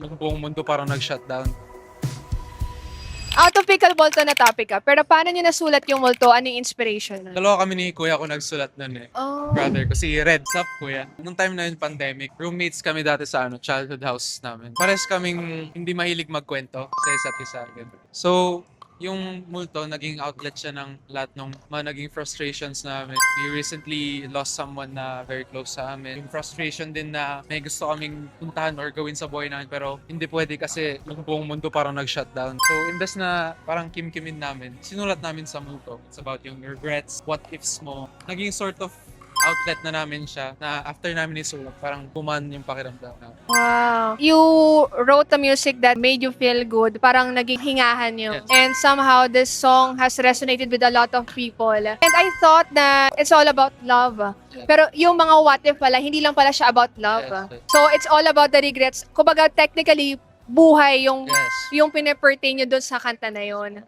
yung buong mundo parang nag-shutdown. Out of pickleball to na topic pero paano nyo nasulat yung multo? Ano yung inspiration nun? Dalawa kami ni kuya ko nagsulat nun eh. Oh. Brother ko, si Red. Sup, kuya? Nung time na yun, pandemic, roommates kami dati sa childhood house namin. Pares kaming hindi mahilig magkwento sa isa't isa. So, yung multo, naging outlet siya ng lahat ng mga naging frustrations namin. We recently lost someone na very close sa amin. Yung frustration din na may gusto kaming puntahan or gawin sa buhay namin pero hindi pwede kasi yung buong mundo parang nag-shutdown. So, imbes na parang kimkimin namin, sinulat namin sa multo. It's about yung regrets, what ifs mo. Naging sort of outlet na namin siya na after namin isulat, parang kuman yung pakiramdam na. Wow. You wrote a music that made you feel good. Parang naging hingahan nyo. Yes. And somehow this song has resonated with a lot of people. And I thought na it's all about love. Yes. Pero yung mga what if pala, hindi lang pala siya about love. Yes. So it's all about the regrets. Kumbaga technically, buhay yung Yes. yung pinapertain nyo doon sa kanta na yon.